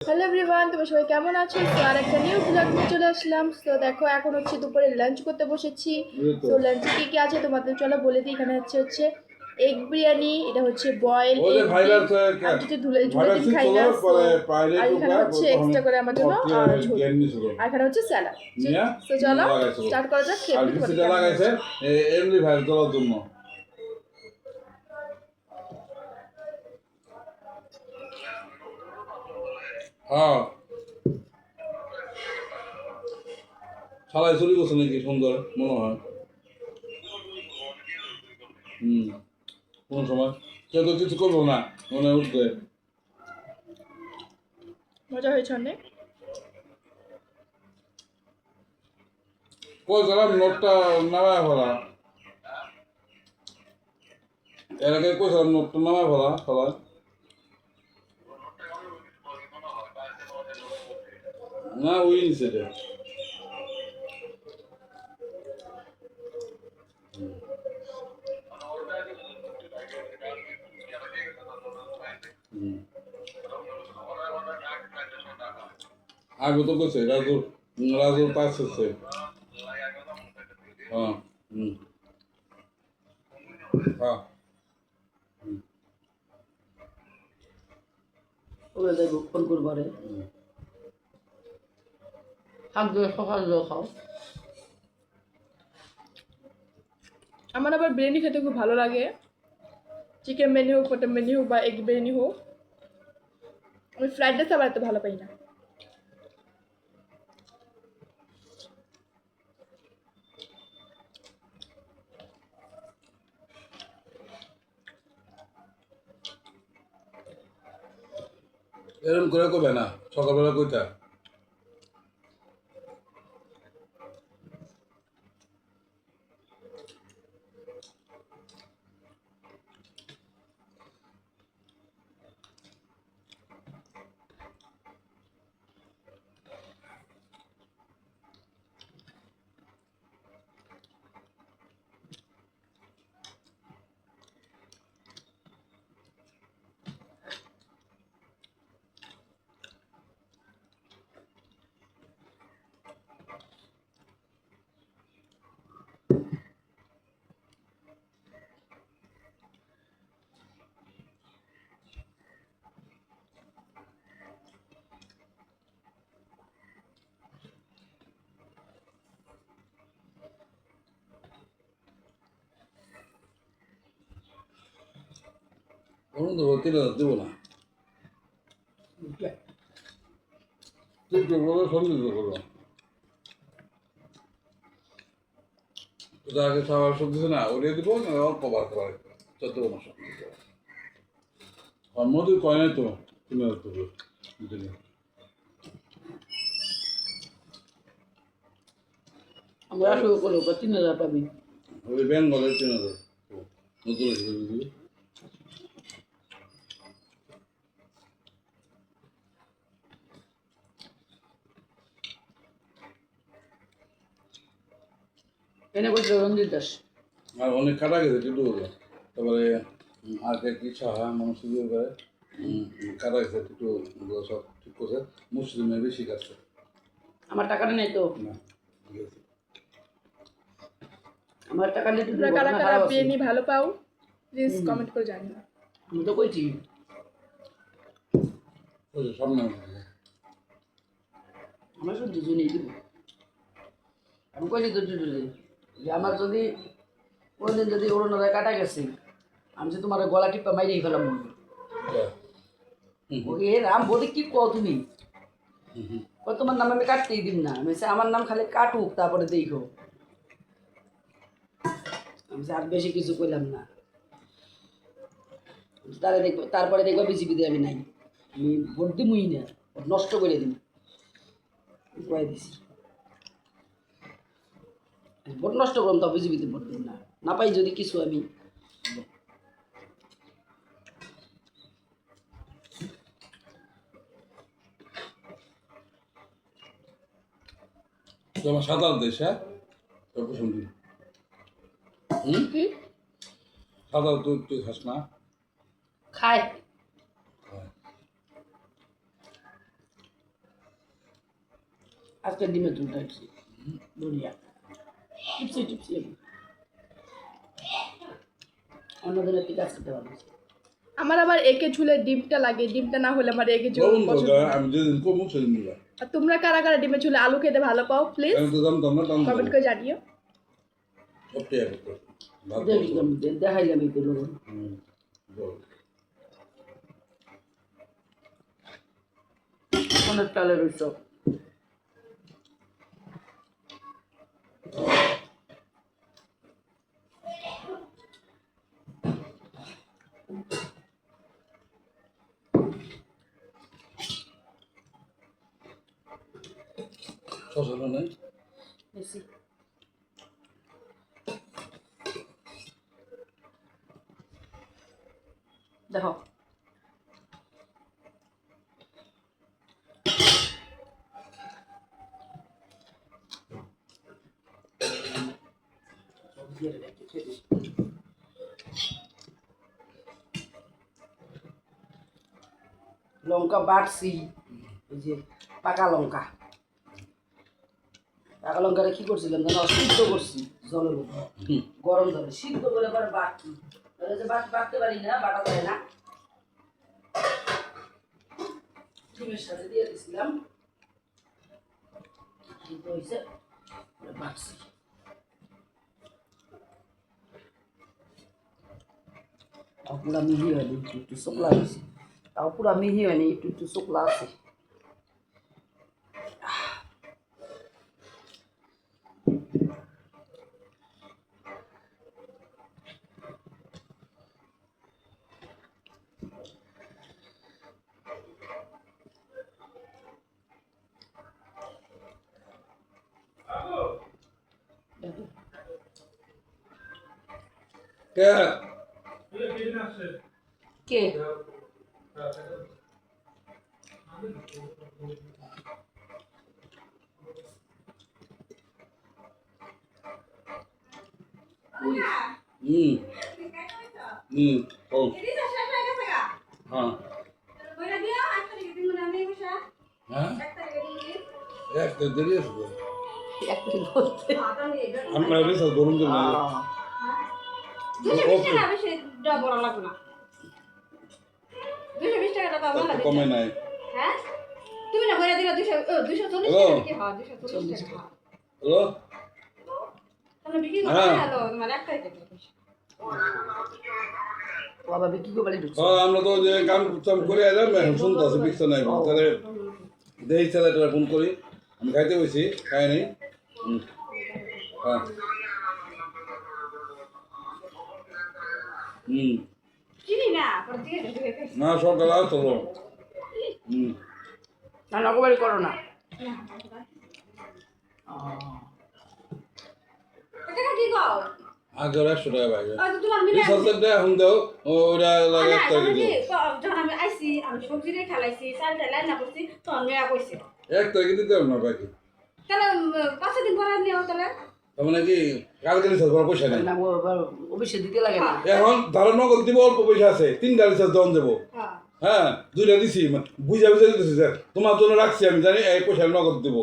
Hello everyone, তোমরা সবাই কেমন আছো? তো আর একটা নিউ ব্লগ নিয়ে চলে আসলাম। তো দেখো এখন হচ্ছে দুপুরে লাঞ্চ করতে বসেছি। তো লাঞ্চে কি কি আছে তোমাদের চলো বলে দিই। এখানে হচ্ছে এগ বিরিয়ানি, এটা হচ্ছে বয়েল এগ ডিম। আমি যেটা ঝোলে ডিম খাই না, আর এখানে হচ্ছে এক্সট্রা করে আমার জন্য ঝোল, আর এখানে হচ্ছে স্যালাড। তো চলো স্টার্ট করা যাক। খেয়ে তোমাদের কেমন হয়েছে। এমনি ভাই তোলার জন্য হ্যাঁ শালায় চুরি করছে নাকি সুন্দর মনে হয়। কোন সময় কেউ তো কিছু করবো না মনে উঠবে। মজা হয়েছে অনেক। কই গেলাম নোটটা নামায় ফেলা, এর আগে কইছিলাম নোটটা নামায় ফেলা সবাই না ওই নিচে রে। আগে তো কইছে রাজু রাজুর পাস হচ্ছে। হ্যাঁ হ্যাঁ ওগুলো দেখবো ফোন করবারে শাক দিয়ে সকাল দিয়ে খাও। আমার আবার বিরিয়ানি খেতে খুব ভালো লাগে। চিকেন বিরিয়ানি হোক, মটন বিরিয়ানি হোক বা এগ বিরিয়ানি হোক। আমি ফ্রাইড রাইস আবার এত ভালো পাই না। এরকম করে কবে না সকালবেলা কইতা কোনো তো ৩,০০০ দেবো না, তুই তো বলো সন্দেহ করো তো আগে খাবার সবজি না ওরিয়ে দিব না অল্প বাড়তে পারে ১৪ মাস আর মধুর কয় নাই তো ৩,০০০ দিলে আমরা শুরু করবো ৩,০০০ পাবি। ওই বেঙ্গলের ৩,০০০ নতুন হিসেবে দিবি। এনে করছে রঞ্জিত দাস। আর অনেক কাটা গেছে টিটু হলো তারপরে আর কি ইচ্ছা হয় মানুষ দিয়ে করে কাটা গেছে টিটু সব ঠিক করছে মুসলিমে বেশি কাটছে আমার টাকাটা নেই তো, না ঠিক আছে। আমার টাকা নিয়ে তুই তোমরা কারা কারা খারাপ আছি। বিরিয়ানি ভালো পাও প্লিজ কমেন্ট করে জানিও। আমি তো কইছি ওই যে সামনে আমার শুধু দুজনেই দিব। আমি কইছি তো দুজনে যে আমার যদি কোনোদিন যদি অরুণোদয় কাটা গেছে, আমি যে তোমার গলা টিপা মাইরেই ফেলাম। এ রাম বলি কি কও তুমি? তোমার নাম আমি কাটতেই দিব না। আমি আমার নাম খালি কাটুক তারপরে দেখো। আমি আর বেশি কিছু কইলাম না। তারে দেখবো তারপরে দেখবো বিজেপিতে আমি নাই, আমি ভোট দিমই না, নষ্ট করে দিই কয়ে দিছি। ভোট নষ্ট করলাম তো বিজেপিতে ভোট দিই না, না পাই যদি কিছু আমি তোমার সাঁতার দেশ হ্যাঁ শুনবি কি সাঁতার তুই তুই খাস না খায়। আজকে ডিমের ঝোলটা হচ্ছে বড়িয়া টিপসি টিপসি অন্যদিনের থেকে আজকে দেওয়া হয়েছে। আমার আবার একে ঝুলের ডিমটা লাগে, ডিমটা না হলে আমার একে ঝুল লবণ পছন্দ দরকার না। আমি যেদিন কমু সেদিন দিলাম আর তোমরা কারা কারা ডিমের ঝুলে আলু খেতে ভালো পাও প্লিজ আমি তো জানতাম না টান কমেন্ট করে জানিও। সবটাই এক একটা ভাত দেখলাম দেখাইলাম এই তো লবণ অনেক চালের উৎসব শশা নাই বেশি দেখো লঙ্কা বাটছি এই যে পাকা লঙ্কা লঙ্কাটা কি করছিলাম জানো সিদ্ধ করছি জলের উপর গরম জলে সিদ্ধ করে আবার বাটি বাটতে পারি না বাটা যায় না ডিমের সাথে দিয়ে দিয়েছিলাম সিদ্ধ হয়েছে বাটছি তাও পুরা মিহি হয়নি একটু একটু শুকলা হয়েছে তাও পুরা মিহি হয়নি একটু একটু শুকলা আছে কে কে হুম ও হ্যাঁ হ্যাঁ একটা দেরি আছে তো একটা বলতে আমরা রিসার্চ গরম জন্য কমে নাই তুমি না বলে দিলা 240 হ্যালো কি হয় 240 টাকা হ্যালো তুমি বিক্রি করতে হলো মানে একটাই টাকা বাবা বিক্রি করে বাড়ি ঢুকছে আমরা তো যে গান করতাম করে এলাম এখন শুনতে আছে পিকচার নাই তাহলে দেখি ছেলেটা ফোন করি আমি খাইতে বসি খাই নাই হ্যাঁ চিনি না পরে দিয়ে দেখে না সকালে আসলো না নগবাড়ি করো না টাকা কি গো আগে 100 টাকা বাইরে তো তোমার মিলে রিসার্চটা এখন দাও ওরা লাগে একটা আমি দিও যখন আমি আইছি আমি সবজি রে খালাইছি চালটা লাইনা করছি তো আমি কইছি এক তারিখে দিতে হবে না বাকি তাহলে 5 দিন পরে নিও তাহলে তার মানে কি কালকে রিসার্চ করার পয়সা নেই না অবশ্যই দিতে লাগে না এখন ধারণ নগদ দিব অল্প পয়সা আছে 3টা রিসার্চ দন দেবো হ্যাঁ হ্যাঁ 2টা দিছি বুঝা দিতেছি স্যার তোমার জন্য রাখছি আমি জানি এই পয়সা নগদ দেবো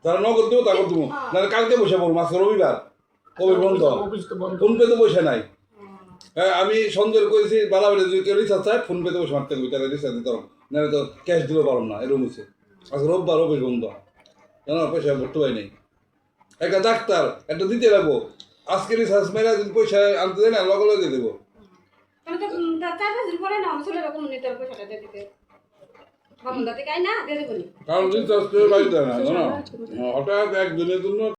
যারা নগদ দেবো তারপর দেবো নাহলে কালকে পয়সা পড়বো আজকে রবিবার কবে বন্ধ অফিস তো বন্ধ ফোন পেতে পয়সা নাই হ্যাঁ আমি সন্দেহ করেছি বালাবাড়ি যদি কেউ রিচার্জ চায় ফোন পেতে পয়সা মারতে দেবো তাহলে রিচার্জ দিতে পারবো নাহলে তো ক্যাশ দিতে পারবো না এরকম হচ্ছে আজকে রোববার অফিস বন্ধ জানো পয়সা ভরতে পারি নাই একটা ডাক্তার একটা দিতে লাগবো আজকে রিচার্জ মেরা যদি পয়সা আনতে দেয় না লগে লগে দিয়ে দেবো তুমি তো 4-5 দিন পরে না আমি চলে যাবো নিতে পয়সাটা দিয়ে দিতে বাবুন্দা থেকে আই না দিয়ে দেবো কারণ রিচার্জ করে বাড়ি দেয় না জানো হঠাৎ একদিনের জন্য